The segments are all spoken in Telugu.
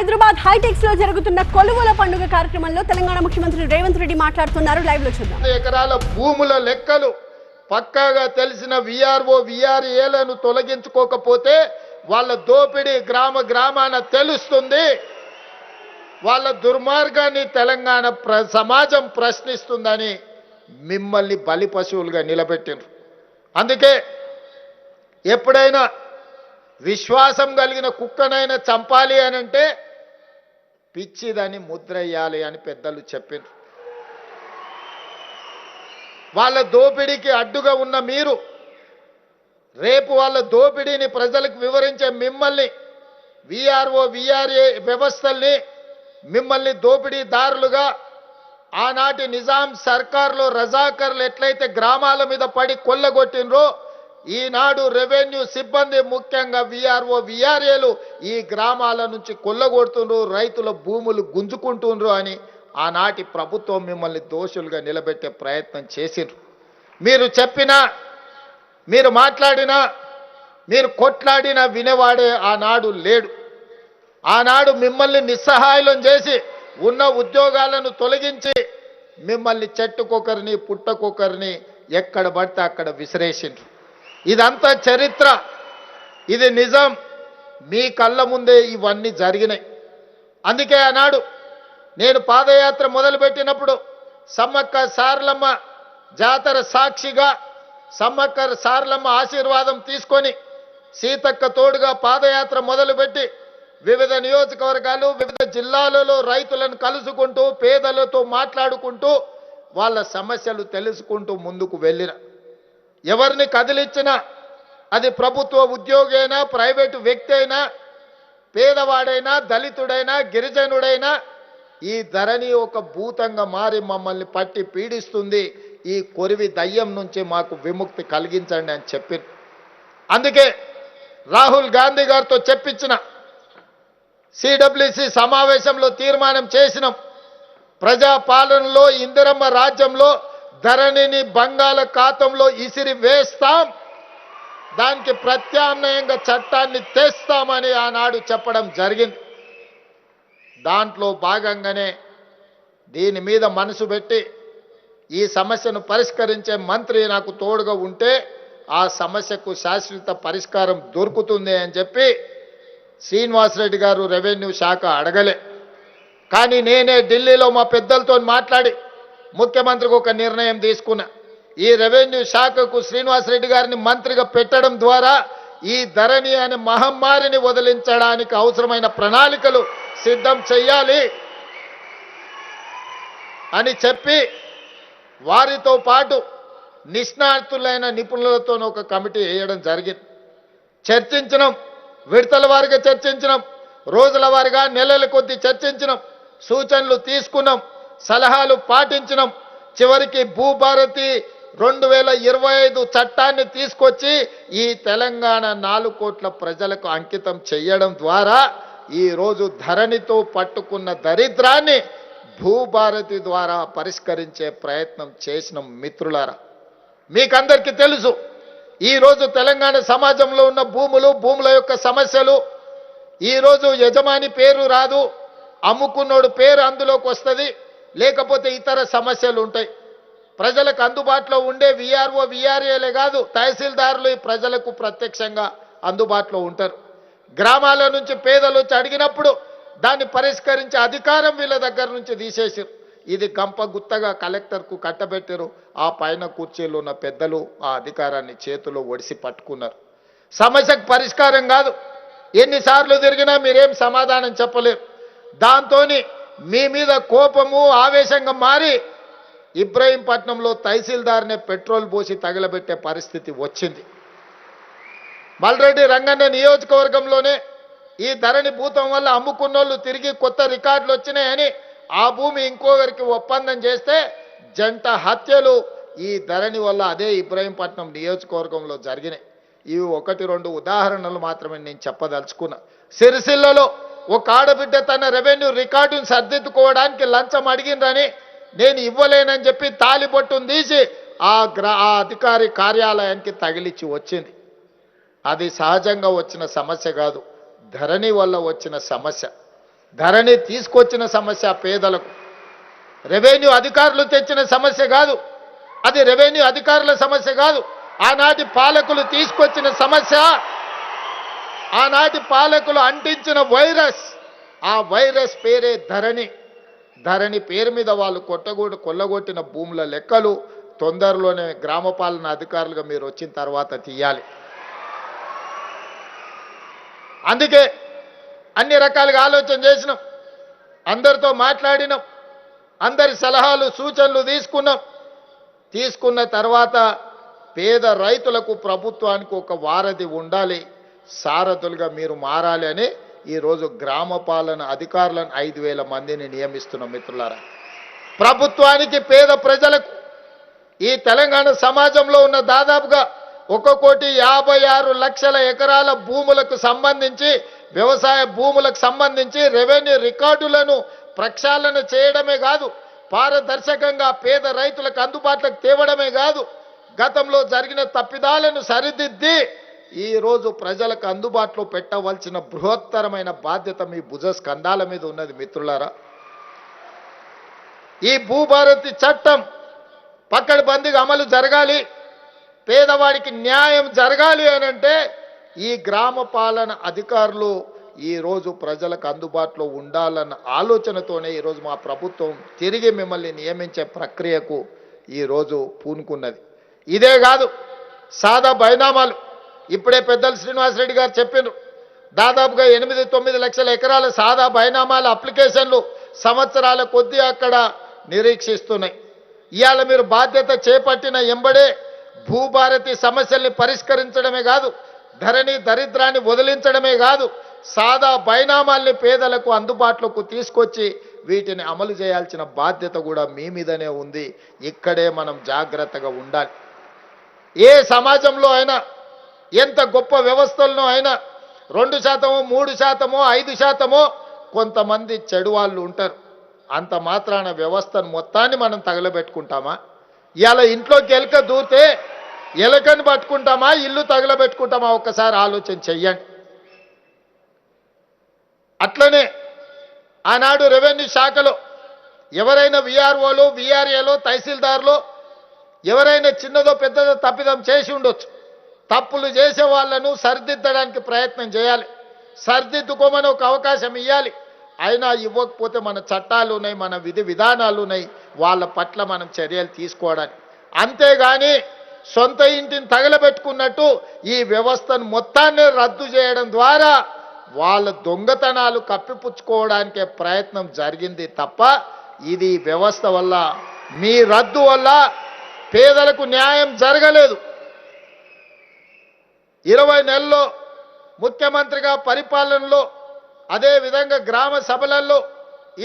హైదరాబాద్ హైటెక్స్ లో జరుగుతున్న కొలువుల పండుగ కార్యక్రమంలో తెలంగాణ ముఖ్యమంత్రి రేవంత్ రెడ్డి మాట్లాడుతున్నారు. లైవ్ లో చూద్దాం. ఎకరాల భూముల లెక్కలు పక్కాగా తెలిసిన విఆర్ఓ విఆర్ఏలను తొలగించుకోకపోతే వాళ్ళ దోపిడీ గ్రామాన తెలుస్తుంది. వాళ్ళ దుర్మార్గాన్ని తెలంగాణ సమాజం ప్రశ్నిస్తుందని మిమ్మల్ని బలి పశువులుగా నిలబెట్టిండ్రు. అందుకే ఎప్పుడైనా విశ్వాసం కలిగిన కుక్కనైనా చంపాలి అని అంటే పిచ్చిదని ముద్రయ్యాలి అని పెద్దలు చెప్పిండ్రు. వాళ్ళ దోపిడీకి అడ్డుగా ఉన్న మీరు రేపు వాళ్ళ దోపిడీని ప్రజలకు వివరించే మిమ్మల్ని విఆర్ఓ విఆర్ఏ వ్యవస్థల్ని మిమ్మల్ని దోపిడీదారులుగా ఆనాటి నిజాం సర్కార్లో రజాకర్లు ఎట్లయితే గ్రామాల మీద పడి కొల్లగొట్టినరో ఈనాడు రెవెన్యూ సిబ్బంది ముఖ్యంగా విఆర్ఓ విఆర్ఏలు ఈ గ్రామాల నుంచి కొల్లగొడుతుండ్రు, రైతుల భూములు గుంజుకుంటుండ్రు అని ఆనాటి ప్రభుత్వం మిమ్మల్ని దోషులుగా నిలబెట్టే ప్రయత్నం చేసిండ్రు. మీరు చెప్పినా, మీరు మాట్లాడినా, మీరు కొట్లాడినా వినేవాడే ఆనాడు లేడు. ఆనాడు మిమ్మల్ని నిస్సహాయం చేసి ఉన్న ఉద్యోగాలను తొలగించి మిమ్మల్ని చెట్టుకొకరిని పుట్టకొకరిని ఎక్కడ పడితే అక్కడ విసిరేసిండ్రు. ఇదంతా చరిత్ర, ఇది నిజం. మీ కళ్ళ ముందే ఇవన్నీ జరిగినాయి. అందుకే ఆనాడు నేను పాదయాత్ర మొదలుపెట్టినప్పుడు సమ్మక్క సారలమ్మ జాతర సాక్షిగా సమ్మక్క సారలమ్మ ఆశీర్వాదం తీసుకొని సీతక్క తోడుగా పాదయాత్ర మొదలుపెట్టి వివిధ నియోజకవర్గాలు వివిధ జిల్లాలలో రైతులను కలుసుకుంటూ పేదలతో మాట్లాడుకుంటూ వాళ్ళ సమస్యలు తెలుసుకుంటూ ముందుకు వెళ్ళిన ఎవరిని కదిలిచ్చినా అది ప్రభుత్వ ఉద్యోగి అయినా ప్రైవేటు వ్యక్తి అయినా పేదవాడైనా దళితుడైనా గిరిజనుడైనా ఈ ధరణి ఒక భూతంగా మారి మమ్మల్ని పట్టి పీడిస్తుంది. ఈ కొరివి దయ్యం నుంచి మాకు విముక్తి కలిగించండి అని చెప్పింది. అందుకే రాహుల్ గాంధీ గారితో చెప్పించిన సిడబ్ల్యూసి సమావేశంలో తీర్మానం చేసినాం. ప్రజాపాలనలో ఇందిరమ్మ రాజ్యంలో ధరణిని బంగాళాఖాతంలో ఇసిరి వేస్తాం, దానికి ప్రత్యామ్నాయంగా చట్టాన్ని తెస్తామని ఆనాడు చెప్పడం జరిగింది. దాంట్లో భాగంగానే దీని మీద మనసు పెట్టి ఈ సమస్యను పరిష్కరించే మంత్రి నాకు తోడుగా ఉంటే ఆ సమస్యకు శాశ్వత పరిష్కారం దొరుకుతుంది అని చెప్పి శ్రీనివాసరెడ్డి గారు రెవెన్యూ శాఖ అడగలే. కానీ నేనే ఢిల్లీలో మా పెద్దలతో మాట్లాడి ముఖ్యమంత్రికి ఒక నిర్ణయం తీసుకున్నా. ఈ రెవెన్యూ శాఖకు శ్రీనివాసరెడ్డి గారిని మంత్రిగా పెట్టడం ద్వారా ఈ ధరణి అనే మహమ్మారిని వదిలించడానికి అవసరమైన ప్రణాళికలు సిద్ధం చెయ్యాలి అని చెప్పి వారితో పాటు నిష్ణాతులైన నిపుణులతో ఒక కమిటీ వేయడం జరిగింది. చర్చించినాం, విడతల వారిగా చర్చించినాం, రోజుల వారిగా నెలల కొద్దీ చర్చించినాం, సూచనలు తీసుకున్నాం, సలహాలు పాటించినాం. చివరికి భూభారతి 2025 చట్టాన్ని తీసుకొచ్చి ఈ తెలంగాణ 4 కోట్ల ప్రజలకు అంకితం చేయడం ద్వారా ఈరోజు ధరణితో పట్టుకున్న దరిద్రాన్ని భూభారతి ద్వారా పరిష్కరించే ప్రయత్నం చేసిన మిత్రులారా. మీకందరికీ తెలుసు ఈరోజు తెలంగాణ సమాజంలో ఉన్న భూముల యొక్క సమస్యలు. ఈరోజు యజమాని పేరు రాదు, అమ్ముకున్నోడు పేరు అందులోకి వస్తుంది, లేకపోతే ఇతర సమస్యలు ఉంటాయి. ప్రజలకు అందుబాటులో ఉండే విఆర్ఓ విఆర్ఏలే కాదు తహసీల్దారులు ఈ ప్రజలకు ప్రత్యక్షంగా అందుబాటులో ఉంటారు. గ్రామాల నుంచి పేదలు వచ్చి అడిగినప్పుడు దాన్ని పరిష్కరించే అధికారం వీళ్ళ దగ్గర నుంచి తీసేసారు. ఇది గంప గుత్తగా కలెక్టర్కు కట్టబెట్టారు. ఆ పైన కుర్చీలో ఉన్న పెద్దలు ఆ అధికారాన్ని చేతిలో ఒడిసి పట్టుకున్నారు. సమస్యకు పరిష్కారం కాదు, ఎన్నిసార్లు తిరిగినా మీరేం సమాధానం చెప్పలేరు. దాంతో మీ మీద కోపము ఆవేశంగా మారి ఇబ్రహీంపట్నంలో తహసీల్దార్నే పెట్రోల్ పోసి తగలబెట్టే పరిస్థితి వచ్చింది. మల్రెడ్డి రంగన్న నియోజకవర్గంలోనే ఈ ధరణి భూతం వల్ల అమ్ముకున్నోళ్ళు తిరిగి కొత్త రికార్డులు వచ్చినాయని ఆ భూమి ఇంకొకరికి ఒప్పందం చేస్తే జంట హత్యలు ఈ ధరణి వల్ల అదే ఇబ్రహీంపట్నం నియోజకవర్గంలో జరిగినాయి. ఇవి 1-2 ఉదాహరణలు మాత్రమే నేను చెప్పదలుచుకున్నా. సిరిసిల్లలో ఒక ఆడబిడ్డ తన రెవెన్యూ రికార్డును సర్దిద్దుకోవడానికి లంచం అడిగిందని నేను ఇవ్వలేనని చెప్పి తాలిబొట్టును తీసి ఆ అధికారి కార్యాలయానికి తగిలిచ్చి వచ్చింది. అది సహజంగా వచ్చిన సమస్య కాదు, ధరణి వల్ల వచ్చిన సమస్య. ధరణి తీసుకొచ్చిన సమస్య పేదలకు. రెవెన్యూ అధికారులు తెచ్చిన సమస్య కాదు, అది రెవెన్యూ అధికారుల సమస్య కాదు. ఆనాటి పాలకులు తీసుకొచ్చిన సమస్య, ఆనాటి పాలకులు అంటించిన వైరస్. ఆ వైరస్ పేరే ధరణి. ధరణి పేరు మీద వాళ్ళు కొల్లగొట్టిన భూముల లెక్కలు తొందరలోనే గ్రామ పాలన అధికారులుగా మీరు వచ్చిన తర్వాత తీయాలి. అందుకే అన్ని రకాలుగా ఆలోచన చేసినాం, అందరితో మాట్లాడినాం, అందరి సలహాలు సూచనలు తీసుకున్న తర్వాత పేద రైతులకు ప్రభుత్వానికి ఒక వారధి ఉండాలి, సారథులుగా మీరు మారాలి అని ఈరోజు గ్రామ పాలన అధికారులను 5,000 మందిని నియమిస్తున్నాం. మిత్రులారా, ప్రభుత్వానికి పేద ప్రజలకు ఈ తెలంగాణ సమాజంలో ఉన్న దాదాపుగా 1,56,00,000 ఎకరాల భూములకు సంబంధించి, వ్యవసాయ భూములకు సంబంధించి రెవెన్యూ రికార్డులను ప్రక్షాళన చేయడమే కాదు, పారదర్శకంగా పేద రైతులకు అందుబాటులోకి తేవడమే కాదు, గతంలో జరిగిన తప్పిదాలను సరిదిద్ది ఈరోజు ప్రజలకు అందుబాటులో పెట్టవలసిన బృహత్తరమైన బాధ్యత మీ భుజ స్కంధాల మీద ఉన్నది. మిత్రులారా, ఈ భూభారతి చట్టం పకడ్బందీగా అమలు జరగాలి, పేదవాడికి న్యాయం జరగాలి అనంటే ఈ గ్రామ పాలన అధికారులు ఈరోజు ప్రజలకు అందుబాటులో ఉండాలన్న ఆలోచనతోనే ఈరోజు మా ప్రభుత్వం తిరిగి మిమ్మల్ని నియమించే ప్రక్రియకు ఈరోజు పూనుకున్నది. ఇదే కాదు, సాదా బైనామాలు ఇప్పుడే పెద్దలు శ్రీనివాసరెడ్డి గారు చెప్పారు, దాదాపుగా 8-9 లక్షల ఎకరాల సాదా బైనామాల అప్లికేషన్లు సంవత్సరాల కొద్దీ అక్కడ నిరీక్షిస్తున్నాయి. ఇవాళ మీరు బాధ్యత చేపట్టిన ఎంబడే భూభారతి సమస్యల్ని పరిష్కరించడమే కాదు, ధరణి దరిద్రాన్ని వదిలించడమే కాదు, సాదా బైనామాల్ని పేదలకు అందుబాటులోకి తీసుకొచ్చి వీటిని అమలు చేయాల్సిన బాధ్యత కూడా మీ మీదనే ఉంది. ఇక్కడే మనం జాగ్రత్తగా ఉండాలి. ఏ సమాజంలో అయినా, ఎంత గొప్ప వ్యవస్థలను అయినా 2%, 3%, 5% కొంతమంది చెడు వాళ్ళు ఉంటారు. అంత మాత్రాన వ్యవస్థను మొత్తాన్ని మనం తగలబెట్టుకుంటామా? ఇలా ఇంట్లోకి ఎలుక దూరితే ఎలుకని పట్టుకుంటామా, ఇల్లు తగలబెట్టుకుంటామా? ఒక్కసారి ఆలోచన చెయ్యండి. అట్లనే ఆనాడు రెవెన్యూ శాఖలో ఎవరైనా విఆర్ఓలు, విఆర్ఏలో, తహసీల్దార్లో ఎవరైనా చిన్నదో పెద్దదో తప్పిదం చేసి ఉండొచ్చు. తప్పులు చేసే వాళ్ళను సరిదిద్దడానికి ప్రయత్నం చేయాలి, సరిదిద్దుకోమని ఒక అవకాశం ఇవ్వాలి. అయినా ఇవ్వకపోతే మన చట్టాలు ఉన్నాయి, మన విధి విధానాలు ఉన్నాయి, వాళ్ళ పట్ల మనం చర్యలు తీసుకోవడానికి. అంతేగాని సొంత ఇంటిని తగలబెట్టుకున్నట్టు ఈ వ్యవస్థను మొత్తాన్ని రద్దు చేయడం ద్వారా వాళ్ళ దొంగతనాలు కప్పిపుచ్చుకోవడానికే ప్రయత్నం జరిగింది తప్ప ఇది వ్యవస్థ వల్ల, మీ రద్దు వల్ల పేదలకు న్యాయం జరగలేదు. 20 నెలల్లో ముఖ్యమంత్రిగా పరిపాలనలో, అదేవిధంగా గ్రామ సభలలో,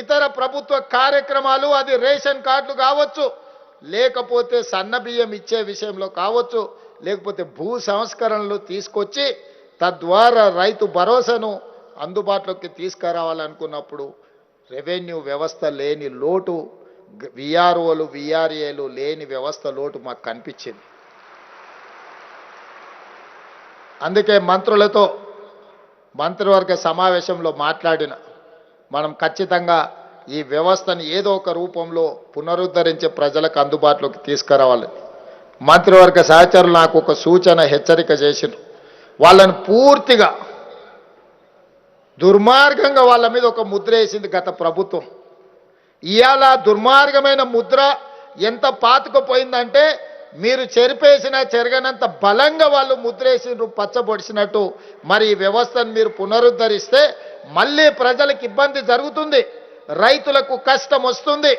ఇతర ప్రభుత్వ కార్యక్రమాలు, అది రేషన్ కార్డులు కావచ్చు, లేకపోతే సన్నబియ్యం ఇచ్చే విషయంలో కావచ్చు, లేకపోతే భూ సంస్కరణలు తీసుకొచ్చి తద్వారా రైతు భరోసాను అందుబాటులోకి తీసుకురావాలనుకున్నప్పుడు రెవెన్యూ వ్యవస్థ లేని లోటు, విఆర్ఓలు, విఆర్ఏలు లేని వ్యవస్థ లోటు మాకు కనిపించింది. అందుకే మంత్రులతో మంత్రివర్గ సమావేశంలో మాట్లాడిన మనం ఖచ్చితంగా ఈ వ్యవస్థను ఏదో ఒక రూపంలో పునరుద్ధరించి ప్రజలకు అందుబాటులోకి తీసుకురావాలి. మంత్రివర్గ సహచరులు నాకు ఒక సూచన, హెచ్చరిక చేసిండ్రు. వాళ్ళని పూర్తిగా దుర్మార్గంగా వాళ్ళ మీద ఒక ముద్ర వేసింది గత ప్రభుత్వం. ఇవాళ దుర్మార్గమైన ముద్ర ఎంత పాతుకుపోయిందంటే మీరు చెరిపేసినా చెరగనంత బలంగా వాళ్ళు ముద్రేసిండ్రు, పచ్చబొడిసినట్టు. మరి ఈ వ్యవస్థను మీరు పునరుద్ధరిస్తే మళ్ళీ ప్రజలకు ఇబ్బంది జరుగుతుంది, రైతులకు కష్టం వస్తుంది,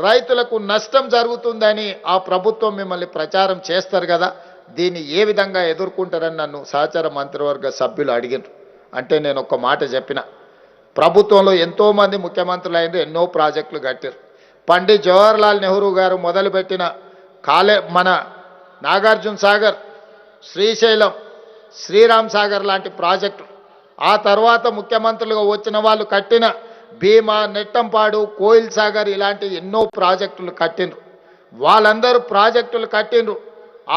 రైతులకు నష్టం జరుగుతుందని ఆ ప్రభుత్వం మిమ్మల్ని ప్రచారం చేస్తారు కదా. దీన్ని ఏ విధంగా ఎదుర్కొంటారని నన్ను సహచర మంత్రివర్గ సభ్యులు అడిగినారు. అంటే నేను ఒక మాట చెప్పిన, ప్రభుత్వంలో ఎంతోమంది ముఖ్యమంత్రులు అయినారు, ఎన్నో ప్రాజెక్టులు కట్టారు. పండిత్ జవహర్లాల్ నెహ్రూ గారు మొదలుపెట్టిన మన నాగార్జున సాగర్, శ్రీశైలం, శ్రీరామ్ సాగర్ లాంటి ప్రాజెక్టులు, ఆ తర్వాత ముఖ్యమంత్రులుగా వచ్చిన వాళ్ళు కట్టిన భీమా, నెట్టంపాడు, కోయిల్ సాగర్ ఇలాంటి ఎన్నో ప్రాజెక్టులు కట్టిండ్రు. వాళ్ళందరూ ప్రాజెక్టులు కట్టిండ్రు.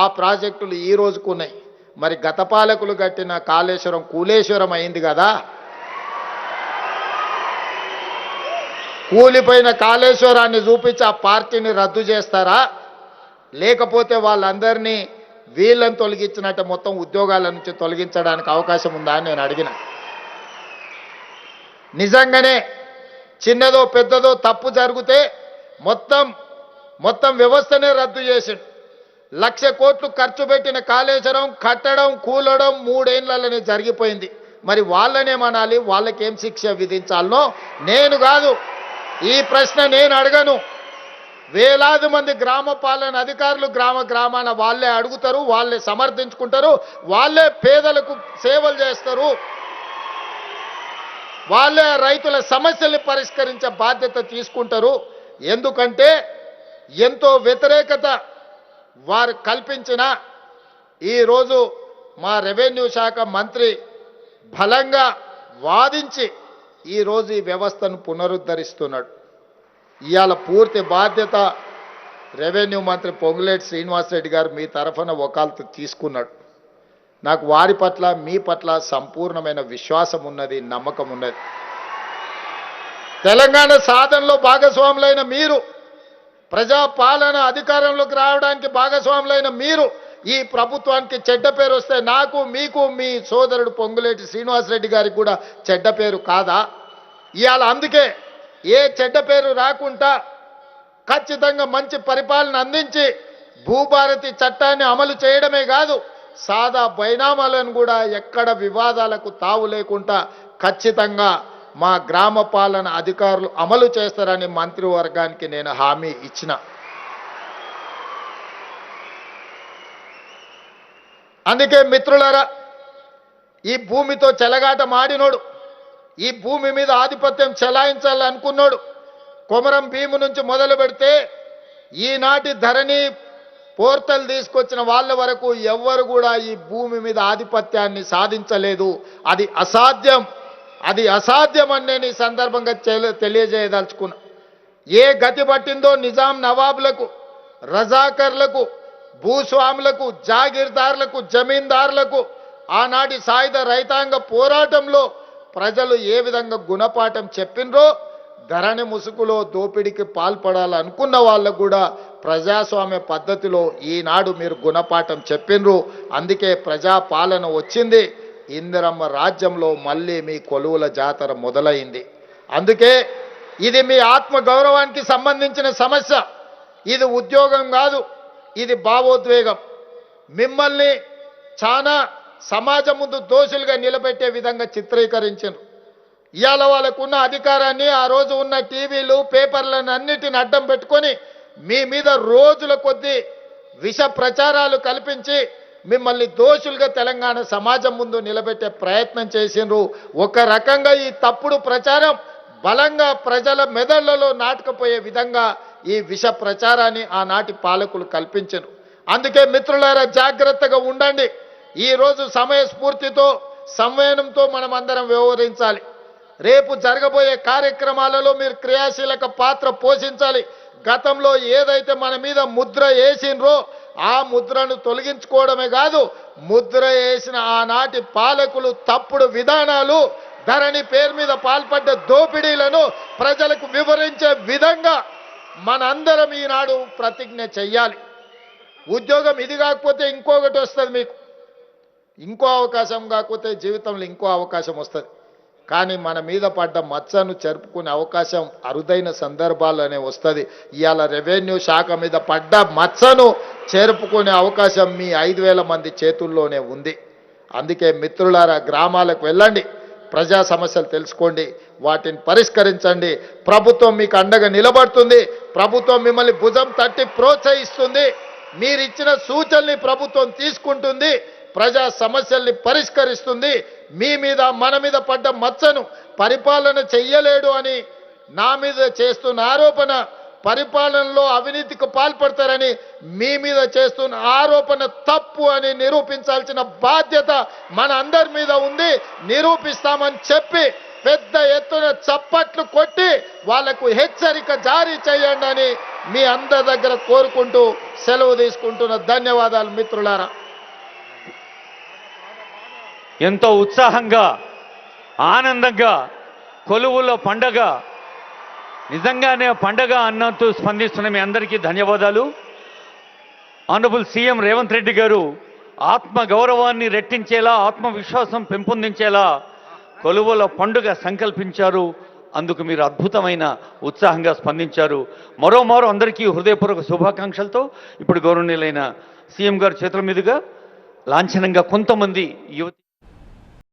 ఆ ప్రాజెక్టులు ఈ రోజుకు ఉన్నాయి. మరి గత పాలకులు కట్టిన కాళేశ్వరం కూలేశ్వరం అయింది కదా. కూలిపోయిన కాళేశ్వరాన్ని చూపించి ఆ పార్టీని రద్దు చేస్తారా, లేకపోతే వాళ్ళందరినీ వీళ్ళని తొలగించినట్టు మొత్తం ఉద్యోగాల నుంచి తొలగించడానికి అవకాశం ఉందా అని నేను అడిగిన. నిజంగానే చిన్నదో పెద్దదో తప్పు జరిగితే మొత్తం వ్యవస్థనే రద్దు చేసిండు. 1,00,000 కోట్లు ఖర్చు పెట్టిన కాళేశ్వరం కట్టడం కూలడం 3 ఏళ్లలోనే జరిగిపోయింది. మరి వాళ్ళనేమనాలి, వాళ్ళకేం శిక్ష విధించాలనో నేను కాదు, ఈ ప్రశ్న నేను అడగను. వేలాది మంది గ్రామ పాలన అధికారులు గ్రామాన వాళ్ళే అడుగుతారు, వాళ్ళే సమర్థించుకుంటారు, వాళ్ళే పేదలకు సేవలు చేస్తారు, వాళ్ళే రైతుల సమస్యల్ని పరిష్కరించే బాధ్యత తీసుకుంటారు. ఎందుకంటే ఎంతో వ్యతిరేకత వారు కల్పించిన ఈరోజు మా రెవెన్యూ శాఖ మంత్రి బలంగా వాదించి ఈరోజు ఈ వ్యవస్థను పునరుద్ధరిస్తున్నాడు. ఇవాళ పూర్తి బాధ్యత రెవెన్యూ మంత్రి పొంగులేటి శ్రీనివాసరెడ్డి గారు మీ తరఫున వకాల్తు తీసుకున్నాడు. నాకు వారి పట్ల మీ పట్ల సంపూర్ణమైన విశ్వాసం ఉన్నది, నమ్మకం ఉన్నది. తెలంగాణ సాధనలో భాగస్వాములైన మీరు, ప్రజాపాలన అధికారంలోకి రావడానికి భాగస్వాములైన మీరు ఈ ప్రభుత్వానికి చెడ్డ పేరు వస్తే నాకు, మీకు, మీ సోదరుడు పొంగులేటి శ్రీనివాసరెడ్డి గారికి కూడా చెడ్డ పేరు కాదా? ఇవాళ అందుకే ఏ చెడ్డ పేరు రాకుండా ఖచ్చితంగా మంచి పరిపాలన అందించి భూభారతి చట్టాన్ని అమలు చేయడమే కాదు, సాదా బైనామాలను కూడా ఎక్కడ వివాదాలకు తావు లేకుండా ఖచ్చితంగా మా గ్రామ పాలన అధికారులు అమలు చేస్తారని మంత్రివర్గానికి నేను హామీ ఇచ్చిన. అందుకే మిత్రులారా, ఈ భూమితో చెలగాట మాడినోడు, ఈ భూమి మీద ఆధిపత్యం చెలాయించాలనుకున్నాడు, కొమరం భీము నుంచి మొదలు పెడితే ఈనాటి ధరణి పోర్టల్ తీసుకొచ్చిన వాళ్ళ వరకు ఎవ్వరు కూడా ఈ భూమి మీద ఆధిపత్యాన్ని సాధించలేదు. అది అసాధ్యం అని నేను ఈ సందర్భంగా తెలియజేయదలుచుకున్నా. ఏ గతి పట్టిందో నిజాం నవాబులకు, రజాకర్లకు, భూస్వాములకు, జాగీర్దారులకు, జమీందారులకు ఆనాటి సాయుధ రైతాంగ పోరాటంలో ప్రజలు ఏ విధంగా గుణపాఠం చెప్పినరో, ధరణి ముసుగులో దోపిడీకి పాల్పడాలనుకున్న వాళ్ళకు కూడా ప్రజాస్వామ్య పద్ధతిలో ఈనాడు మీరు గుణపాఠం చెప్పినరు. అందుకే ప్రజాపాలన వచ్చింది. ఇందిరమ్మ రాజ్యంలో మళ్ళీ మీ కొలువుల జాతర మొదలైంది. అందుకే ఇది మీ ఆత్మ గౌరవానికి సంబంధించిన సమస్య. ఇది ఉద్యోగం కాదు, ఇది భావోద్వేగం. మిమ్మల్ని చాలా సమాజం ముందు దోషులుగా నిలబెట్టే విధంగా చిత్రీకరించారు. ఇవాళ వాళ్ళకున్న అధికారాన్ని, ఆ రోజు ఉన్న టీవీలు, పేపర్లను అన్నిటిని అడ్డం పెట్టుకొని మీ మీద రోజుల కొద్దీ విష ప్రచారాలు కల్పించి మిమ్మల్ని దోషులుగా తెలంగాణ సమాజం ముందు నిలబెట్టే ప్రయత్నం చేసిండ్రు. ఒక రకంగా ఈ తప్పుడు ప్రచారం బలంగా ప్రజల మెదళ్లలో నాటుకుపోయే విధంగా ఈ విష ప్రచారాన్ని ఆనాటి పాలకులు కల్పించరు. అందుకే మిత్రులారా, జాగ్రత్తగా ఉండండి. ఈరోజు సమయస్ఫూర్తితో, సంవయనంతో మనం అందరం వ్యవహరించాలి. రేపు జరగబోయే కార్యక్రమాలలో మీరు క్రియాశీలక పాత్ర పోషించాలి. గతంలో ఏదైతే మన మీద ముద్ర వేసినరో ఆ ముద్రను తొలగించుకోవడమే కాదు, ముద్ర వేసిన ఆనాటి పాలకులు తప్పుడు విధానాలు, ధరణి పేరు మీద పాల్పడ్డ దోపిడీలను ప్రజలకు వివరించే విధంగా మనందరం ఈనాడు ప్రతిజ్ఞ చెయ్యాలి. ఉద్యోగం ఇది కాకపోతే ఇంకొకటి వస్తుంది, మీకు ఇంకో అవకాశం కాకపోతే జీవితంలో ఇంకో అవకాశం వస్తుంది. కానీ మన మీద పడ్డ మచ్చను చెరుపుకునే అవకాశం అరుదైన సందర్భాల్లోనే వస్తుంది. ఇవాళ రెవెన్యూ శాఖ మీద పడ్డ మచ్చను చెరుపుకునే అవకాశం మీ 5,000 మంది చేతుల్లోనే ఉంది. అందుకే మిత్రులారా, గ్రామాలకు వెళ్ళండి, ప్రజా సమస్యలు తెలుసుకోండి, వాటిని పరిష్కరించండి. ప్రభుత్వం మీకు అండగా నిలబడుతుంది. ప్రభుత్వం మిమ్మల్ని భుజం తట్టి ప్రోత్సహిస్తుంది. మీరిచ్చిన సూచనల్ని ప్రభుత్వం తీసుకుంటుంది, ప్రజా సమస్యల్ని పరిష్కరిస్తుంది. మీ మీద, మన మీద పడ్డ మచ్చను పరిపాలన చెయ్యలేడు అని నా మీద చేస్తున్న ఆరోపణ, పరిపాలనలో అవినీతికి పాల్పడతారని మీ మీద చేస్తున్న ఆరోపణ తప్పు అని నిరూపించాల్సిన బాధ్యత మన అందరి మీద ఉంది. నిరూపిస్తామని చెప్పి పెద్ద ఎత్తున చప్పట్లు కొట్టి వాళ్లకు హెచ్చరిక జారీ చేయండి అని మీ అందరి దగ్గర కోరుకుంటూ సెలవు తీసుకుంటున్న. ధన్యవాదాలు మిత్రులారా. ఎంతో ఉత్సాహంగా, ఆనందంగా, కొలువుల పండగ నిజంగానే పండగ అన్నట్టు స్పందిస్తున్న మీ అందరికీ ధన్యవాదాలు. ఆనరబుల్ సీఎం రేవంత్ రెడ్డి గారు ఆత్మ గౌరవాన్ని రెట్టించేలా, ఆత్మవిశ్వాసం పెంపొందించేలా కొలువుల పండుగ సంకల్పించారు. అందుకు మీరు అద్భుతమైన ఉత్సాహంగా స్పందించారు. మరోమారు అందరికీ హృదయపూర్వక శుభాకాంక్షలతో ఇప్పుడు గౌరవనీయులైన సీఎం గారి చేతుల మీదుగా లాంఛనంగా కొంతమంది యువతి